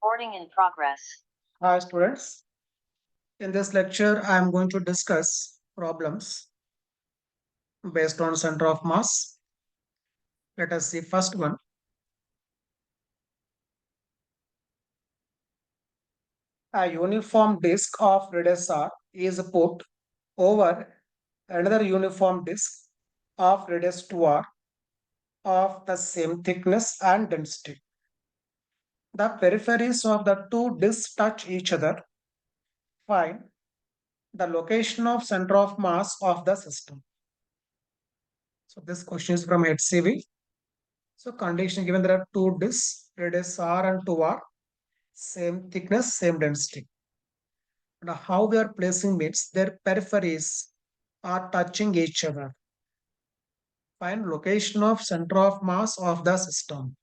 Recording in progress. Hi students. In this lecture, I am going to discuss problems based on center of mass. Let us see first one. A uniform disk of radius r is put over another uniform disk of radius 2r of the same thickness and density. The peripheries of the two disks touch each other. Find the location of center of mass of the system. So this question is from HCV. So condition given there are two disks, radius r and 2r, same thickness, same density. Now how we are placing means their peripheries are touching each other. Find location of center of mass of the system.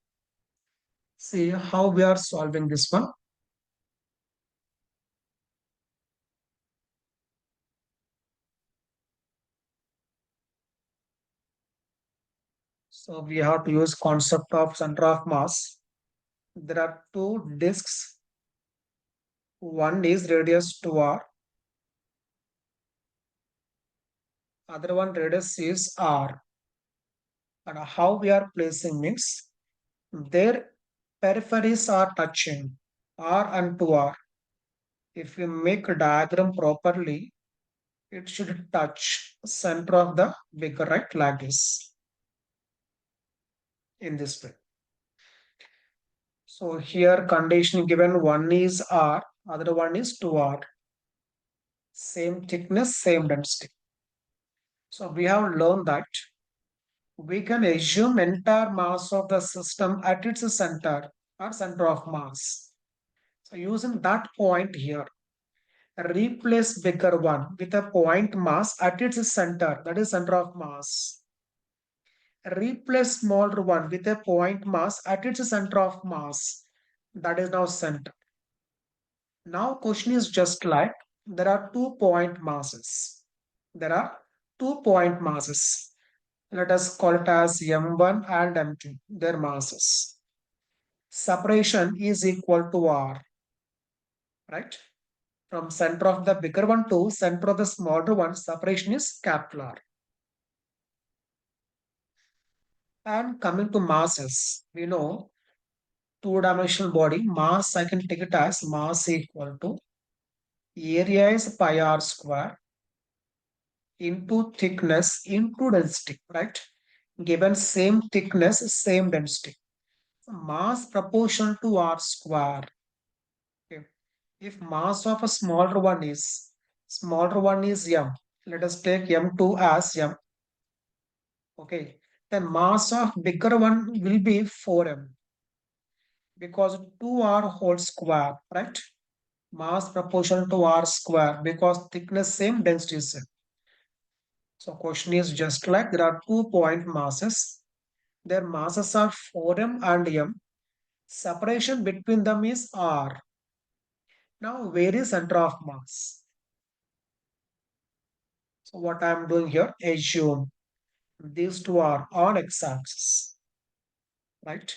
See how we are solving this one. So we have to use concept of center of mass. There are two disks. One is radius 2r, other one radius is r. And how we are placing means their peripheries are touching r and 2r. If you make a diagram properly, it should touch center of the bigger, right, like this, in this way. So here condition given, one is r, other one is 2r. Same thickness, same density. So we have learned that we can assume entire mass of the system at its center or center of mass. So using that point here, replace bigger one with a point mass at its center, that is center of mass. Replace smaller one with a point mass at its center of mass, that is now center. Now question is just like there are 2 point masses. There are 2 point masses. Let us call it as M1 and M2, their masses. Separation is equal to R, right? From center of the bigger one to center of the smaller one, separation is capital R. And coming to masses, we know two-dimensional body, mass I can take it as mass equal to area is pi r square into thickness into density, right? Given same thickness, same density. Mass proportional to r square. Okay. If mass of a smaller one is m, let us take m2 as m. Okay, then mass of bigger one will be 4m because 2r whole square, right? Mass proportional to r square because thickness same, density same. So question is just like there are 2 point masses. Their masses are 4m and m. Separation between them is r. Now where is center of mass? So what I am doing here, assume these two are on x-axis, right?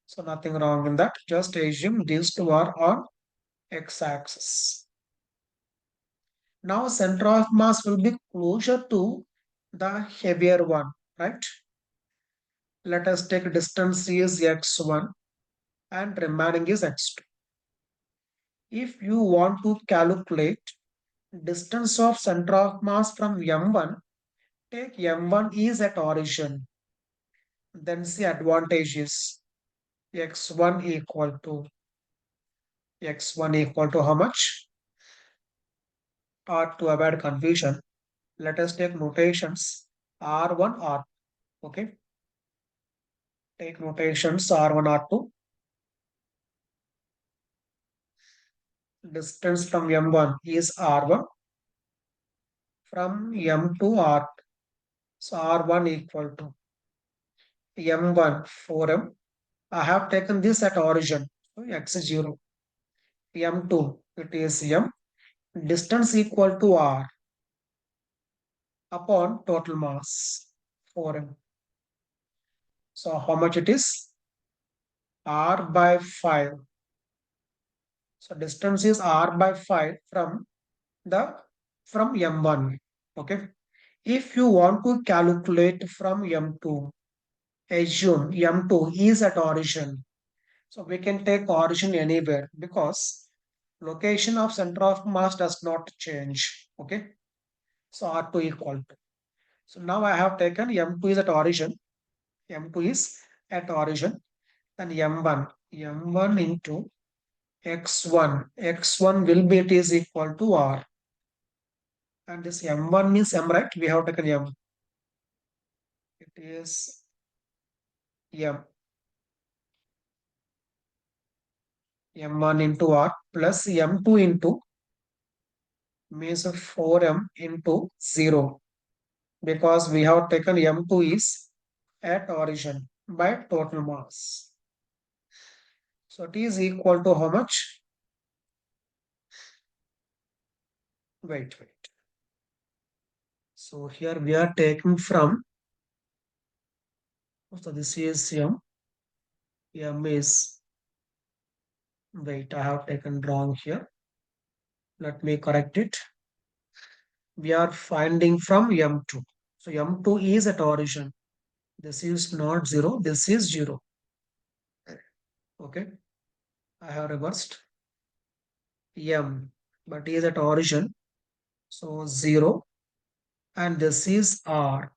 So nothing wrong in that. Just assume these two are on x-axis. Now center of mass will be closer to the heavier one, right? Let us take distance is x1 and remaining is x2. If you want to calculate distance of center of mass from m1, take m1 is at origin. Then the advantage is x1 equal to how much? Or to avoid confusion, let us take notations r1 r. Okay, take notations r1 r2. Distance from m1 is r1, from m2 r. So r1 equal to m1 4m. I have taken this at origin, so x0. m2 it is m. Distance equal to r upon total mass 4m. So how much it is? R by 5 So distance is r by 5 the from m1. Okay. If you want to calculate from m2, assume m2 is at origin. So we can take origin anywhere because location of center of mass does not change. Okay. So R2 equal to. So now I have taken M2 is at origin. M2 is at origin. Then M1 into X1. X1 will be it is equal to R. And this M1 means M, right? We have taken M. It is M. M1 into R plus M2 into means of 4M into 0. Because we have taken M2 is at origin by total mass. So it is equal to how much? Wait. So here we are taking from, so this is M. M is, wait, I have taken wrong here. Let me correct it. We are finding from M2. So M2 is at origin. This is not 0, this is 0. Okay, I have reversed M, but is at origin. So 0, and this is R.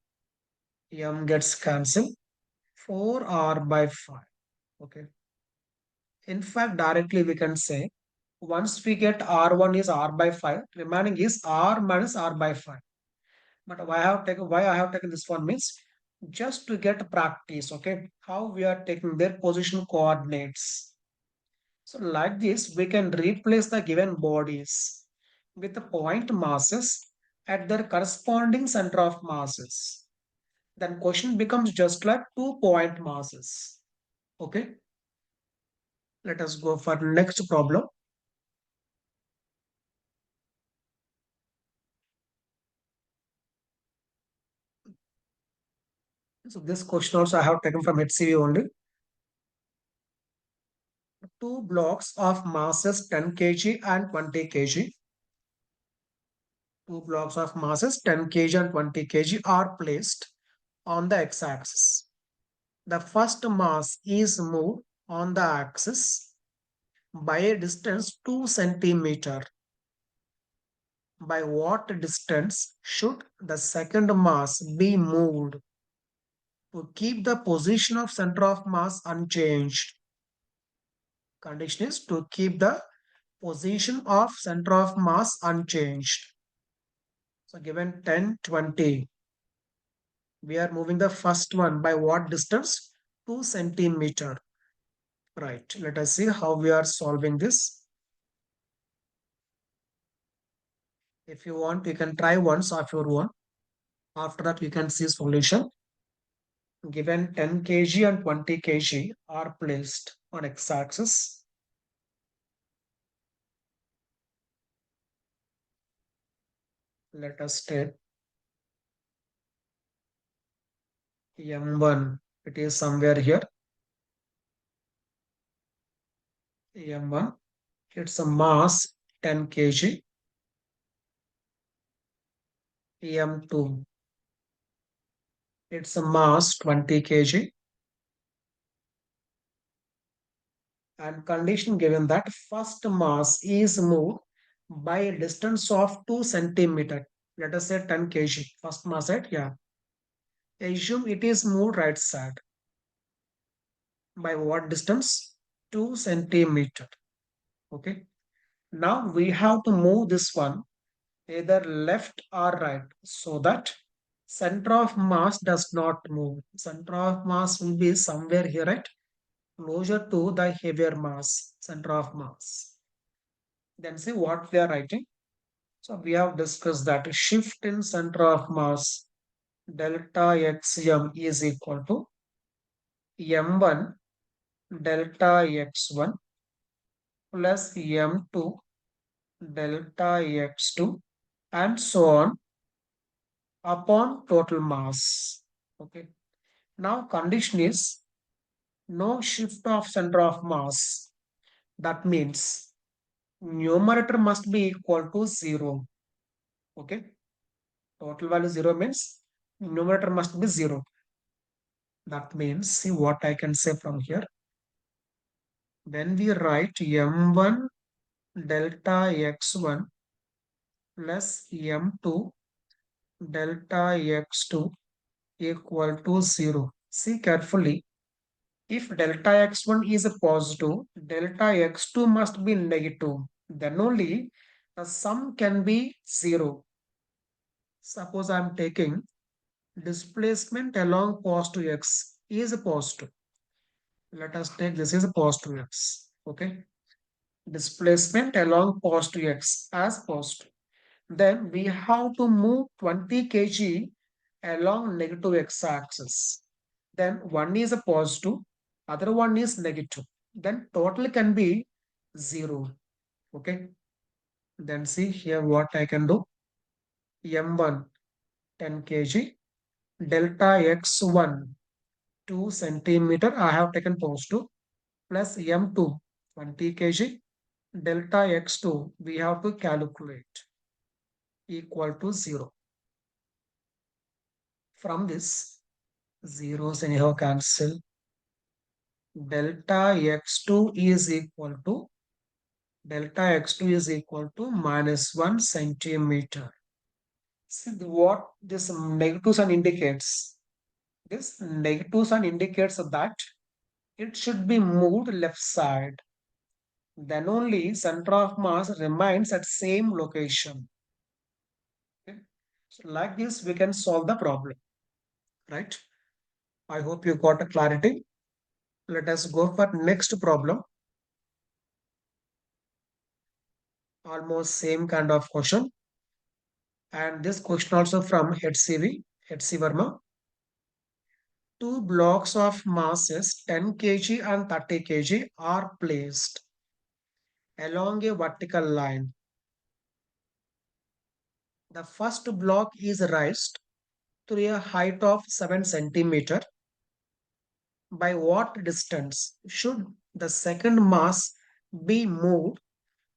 M gets cancelled. 4R by 5. Okay. In fact, directly we can say once we get R1 is R by 5, remaining is R minus R by 5. But why I have taken this one means just to get practice, okay, how we are taking their position coordinates. So like this, we can replace the given bodies with the point masses at their corresponding center of masses. Then question becomes just like 2 point masses. Okay, let us go for next problem. So this question also I have taken from HCV only. Two blocks of masses 10 kg and 20 kg. Two blocks of masses 10 kg and 20 kg are placed on the x-axis. The first mass is moved on the axis by a distance 2 centimeter. By what distance should the second mass be moved to keep the position of center of mass unchanged? Condition is to keep the position of center of mass unchanged. So given 10, 20, we are moving the first one by what distance? 2 centimeter. Right. Let us see how we are solving this. If you want, you can try once of your own. After that, you can see solution. Given 10 kg and 20 kg are placed on x-axis. Let us take M1. It is somewhere here. M1. It's a mass 10 kg. M2. It's a mass 20 kg. And condition given that first mass is moved by a distance of 2 centimeter. Let us say 10 kg. First mass at, yeah. Assume it is moved right side. By what distance? 2 centimeter. Okay. Now we have to move this one either left or right so that center of mass does not move. Center of mass will be somewhere here, right? Closer to the heavier mass, center of mass. Then see what we are writing. So we have discussed that shift in center of mass delta xm is equal to m1 delta x1 plus m2 delta x2 and so on upon total mass. Okay. Now condition is no shift of center of mass. That means numerator must be equal to 0. Okay. Total value 0 means numerator must be 0. That means, see what I can say from here. When we write m1 delta x1 plus m2 delta x2 equal to 0. See carefully. If delta x1 is a positive, delta x2 must be negative. Then only the sum can be 0. Suppose I am taking displacement along positive x is a positive. Let us take this is a positive x. Okay. Displacement along positive x as positive. Then we have to move 20 kg along negative x-axis. Then one is a positive, other one is negative. Then total can be 0. Okay. Then see here what I can do. M1 10 kg, delta x1 2 centimeter. I have taken positive plus M2 20 kg, delta x2 we have to calculate equal to 0. From this, zeros anyhow cancel. Delta x2 is equal to minus 1 centimeter. See what this negative sign indicates. This negative sign indicates that it should be moved left side. Then only center of mass remains at same location. Okay. So like this, we can solve the problem, right? I hope you got a clarity. Let us go for next problem. Almost same kind of question. And this question also from HC Verma. Two blocks of masses 10 kg and 30 kg are placed along a vertical line. The first block is raised to a height of 7 centimeter. By what distance should the second mass be moved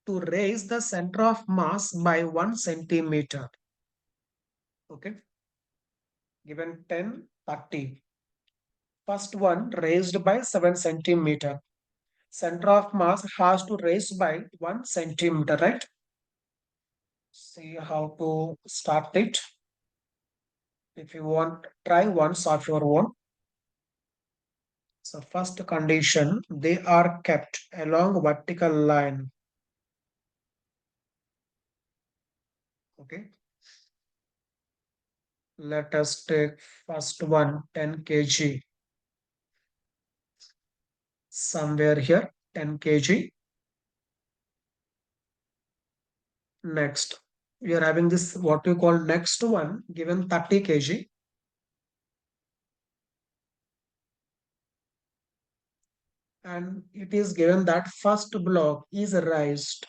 to raise the center of mass by 1 centimeter? Okay. Given 10, 30. First one raised by 7 centimeter. Center of mass has to raise by 1 centimeter, right? See how to start it. If you want, try once of your own. So first condition, they are kept along vertical line. Okay. Let us take first one 10 kg. Somewhere here 10 kg. Next, we are having this what we call next one given 30 kg. And it is given that first block is raised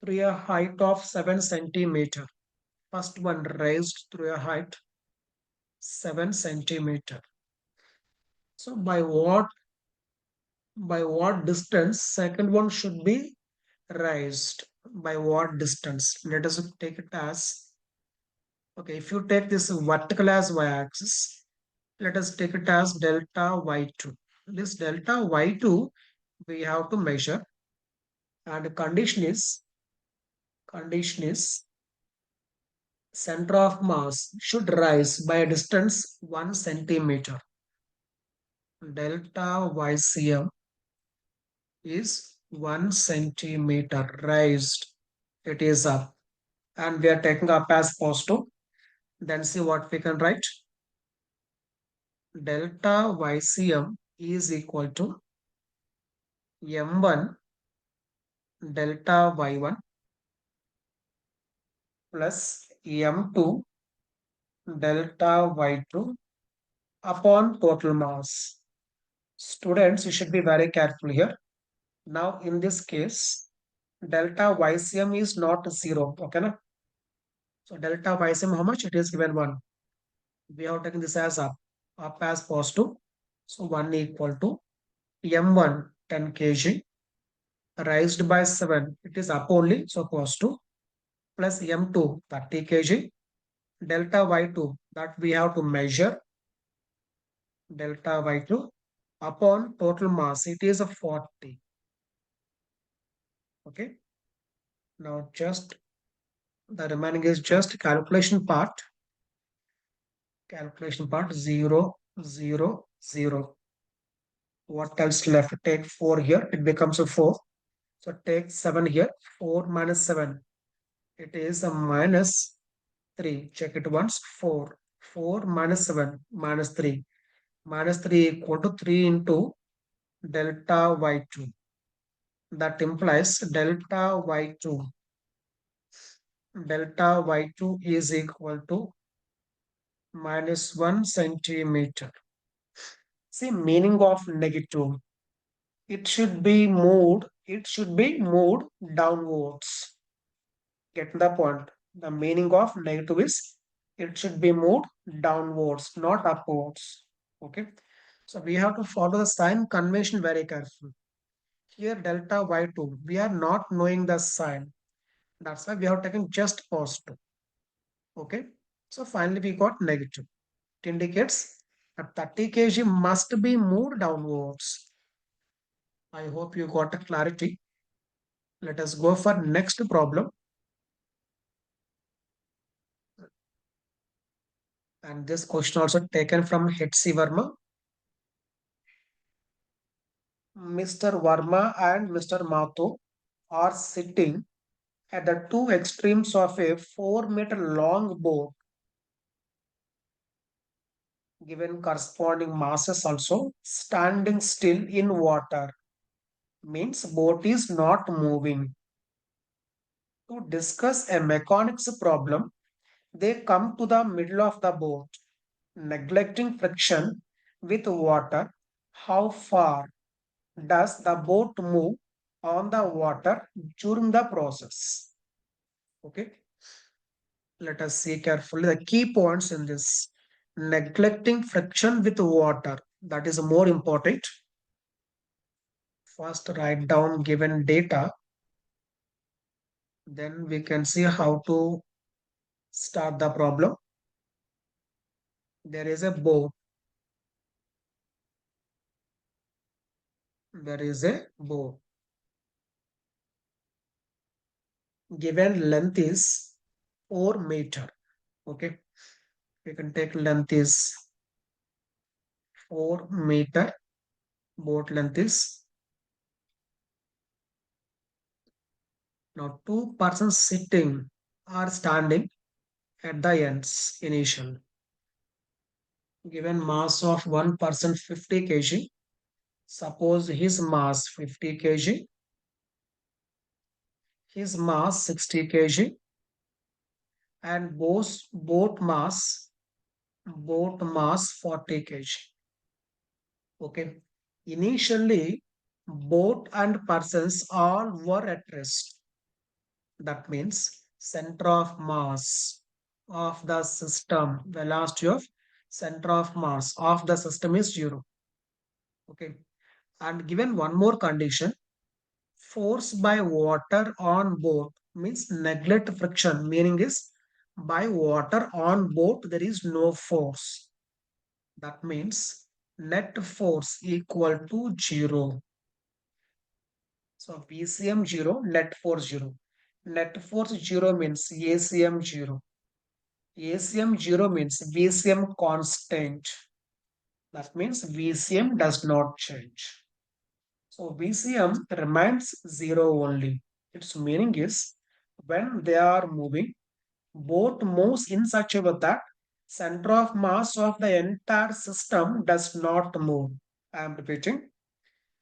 through a height of 7 centimeter. First one raised through a height 7 centimeter. So by what distance second one should be raised? By what distance? Let us take it as, okay, if you take this vertical as y-axis, let us take it as delta y2. This delta y2 we have to measure, and the condition is center of mass should rise by a distance 1 centimeter. Delta ycm is 1 centimeter raised. It is up. And we are taking up as positive. Then see what we can write. Delta ycm is equal to m1 delta y1 plus m2 delta y2 upon total mass. Students, you should be very careful here. Now, in this case, delta ycm is not 0. Okay, na? So, delta ycm, how much? It is given 1. We have taken this as up as positive. So, 1 equal to m1 10 kg raised by 7, it is up only, so positive, plus M2, 30 kg, delta Y2, that we have to measure, delta Y2, upon total mass, it is a 40. Okay. Now just the remaining is just calculation part 0, 0, 0. What else left? Take 4 here, it becomes a 4. So take 7 here, 4 minus 7. It is a minus 3. Check it once, 4. 4 minus 7, minus 3. Minus 3 equal to 3 into delta y2. That implies delta y2. Delta y2 is equal to minus 1 centimeter. See, meaning of negative. It should be moved downwards. Get the point. The meaning of negative is it should be moved downwards, not upwards. Okay. So we have to follow the sign convention very carefully. Here delta y2, we are not knowing the sign. That's why we have taken just positive. Okay. So finally we got negative. It indicates that 30 kg must be moved downwards. I hope you got a clarity. Let us go for next problem. And this question also taken from Hetsi Verma. Mr. Verma and Mr. Mato are sitting at the two extremes of a 4-meter long boat, given corresponding masses also, standing still in water. Means boat is not moving. To discuss a mechanics problem, they come to the middle of the boat, neglecting friction with water. How far does the boat move on the water during the process? Okay, let us see carefully the key points in this. Neglecting friction with water, that is more important. First, write down given data, then we can see how to start the problem. There is a boat. There is a boat. Given length is 4 meter. Okay, we can take length is 4 meter. Boat length is. Now two persons sitting or standing at the ends initial. Given mass of one person 50 kg. Suppose his mass 50 kg. His mass 60 kg. And boat mass 40 kg. Okay. Initially, boat and persons all were at rest. That means center of mass of the system, velocity of center of mass of the system is 0. Okay. And given one more condition, force by water on boat means neglect friction, meaning is by water on boat there is no force. That means net force equal to 0. So VCM 0, net force 0. Net force 0 means ACM 0. ACM 0 means VCM constant. That means VCM does not change. So VCM remains 0 only. Its meaning is when they are moving, boat moves in such a way that center of mass of the entire system does not move. I am repeating.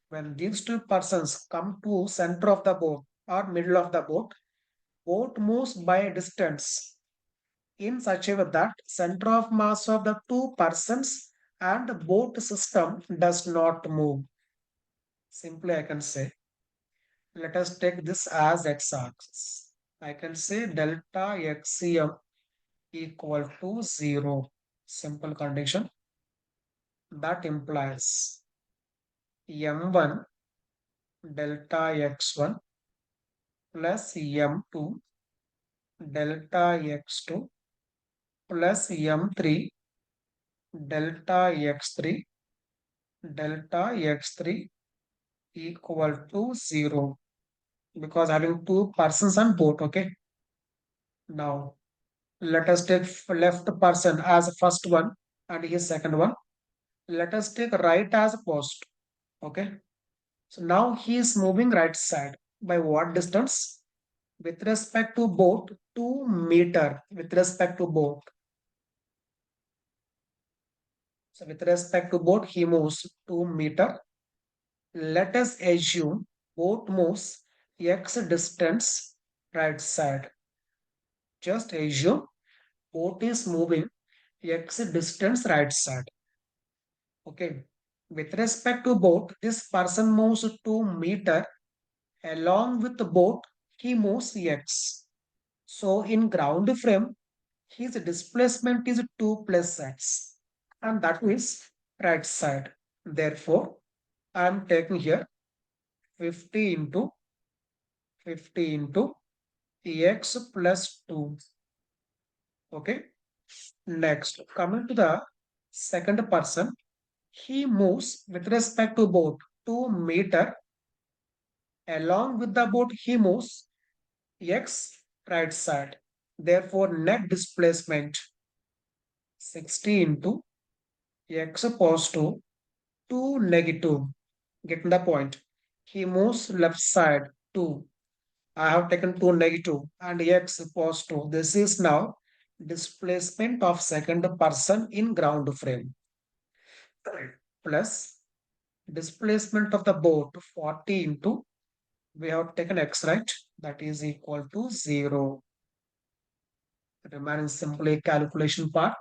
When these two persons come to center of the boat or middle of the boat moves by a distance in such a way that center of mass of the two persons and boat system does not move. Simply I can say, let us take this as x-axis. I can say delta xcm equal to 0. Simple condition. That implies m1 delta x1 plus m2 delta x2 plus m3 delta x3 delta x3 equal to 0 because having two persons on boat. Okay. Now let us take left person as first one and his second one. Let us take right as post. Okay. So now he is moving right side. By what distance? With respect to boat, 2 meter. With respect to boat. So with respect to boat, he moves 2 meter. Let us assume boat moves x distance right side. Just assume boat is moving x distance right side. Okay. With respect to boat, this person moves 2 meter. Along with the boat, he moves x. So in ground frame, his displacement is 2 plus x. And that is right side. Therefore, I am taking here 50 into 50 into x plus 2. Okay. Next, coming to the second person, he moves with respect to boat 2 meter. Along with the boat, he moves x right side. Therefore, net displacement 60 into x positive 2 negative. Getting the point. He moves left side 2. I have taken 2 negative and x positive. This is now displacement of second person in ground frame. Plus displacement of the boat 40 into we have taken x, right? That is equal to 0. Remaining simply calculation part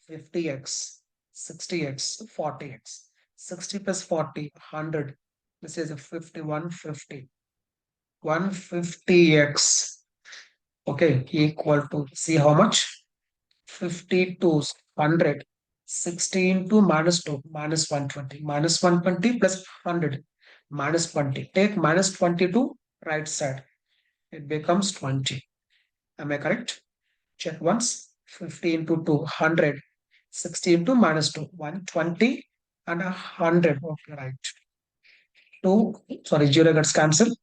50x, 60x, 40x. 60 plus 40, 100. This is a 50, 150. 150x. Okay, equal to, see how much? 52, 100. 16 to minus 2, minus 120. Minus 120 plus 100, minus 20. Take minus 20 to right side. It becomes 20. Am I correct? Check once. 50 into 2, 100. 60 into minus 2, 120 and 100. Okay, right. 2, sorry, 0 gets cancelled.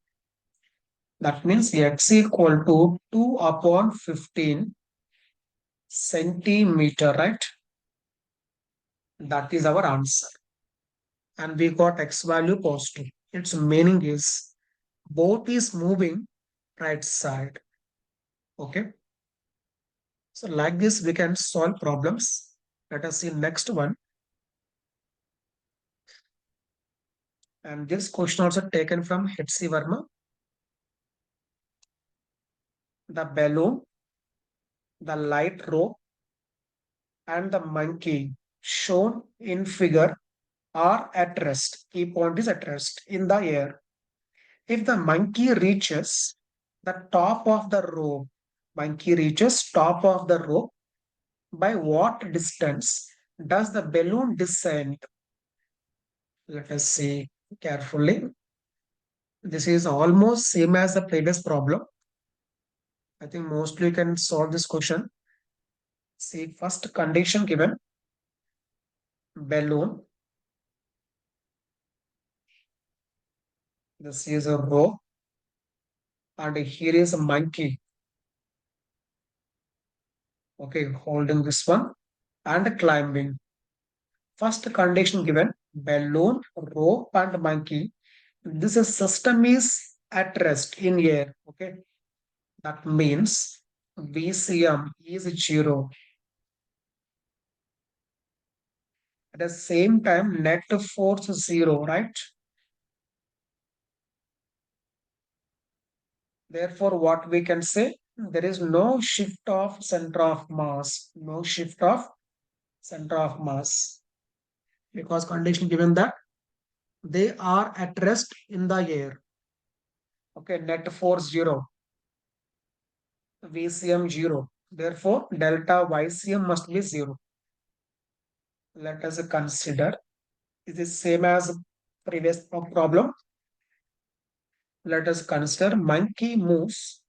That means x equal to 2 upon 15 centimeter, right? That is our answer. And we got x value positive. Its meaning is boat is moving right side. Okay. So like this, we can solve problems. Let us see next one. And this question also taken from H.C. Verma. The balloon, the light rope, and the monkey shown in figure are at rest. Key point is at rest in the air. If the monkey reaches the top of the rope, monkey reaches top of the rope, by what distance does the balloon descend? Let us see carefully. This is almost same as the previous problem. I think mostly you can solve this question. See, first condition given, balloon. This is a rope and here is a monkey. Okay, holding this one and climbing. First condition given, balloon, rope and monkey. This is system is at rest in air. Okay, that means VCM is 0. At the same time, net force 0, right? Therefore, what we can say, there is no shift of center of mass. No shift of center of mass. Because condition given that they are at rest in the air. Okay, net force 0. VCM 0. Therefore, delta YCM must be 0. Let us consider it is same as Previous problem. Let us consider monkey moves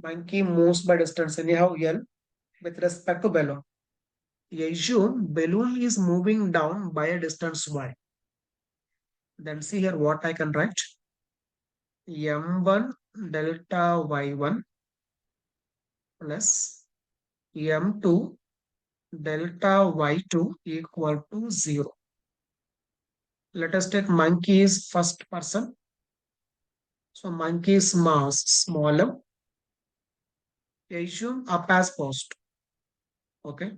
by distance anyhow L with respect to balloon. Assume balloon is moving down by a distance y. Then see here what I can write. M1 delta y1 plus M2 delta y2 equal to 0. Let us take monkey is first person. So monkey's mass small m. Assume up as post. Okay.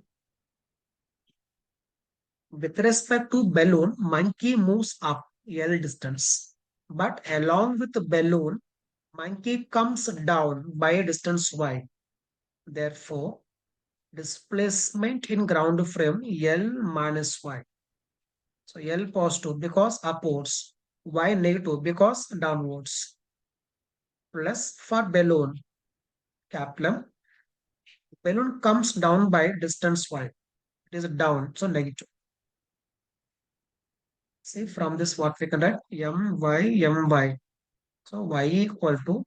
With respect to balloon, monkey moves up L distance. But along with the balloon, monkey comes down by a distance y. Therefore, displacement in ground frame L minus y. So L positive because upwards, y negative because downwards. Plus for balloon, capital balloon comes down by distance y. It is down, so negative. See from this what we can write my. So y equal to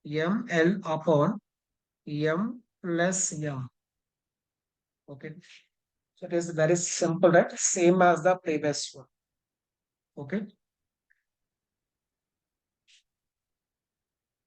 ml upon m plus m. Okay. So it is very simple, right? Same as the previous one. Okay.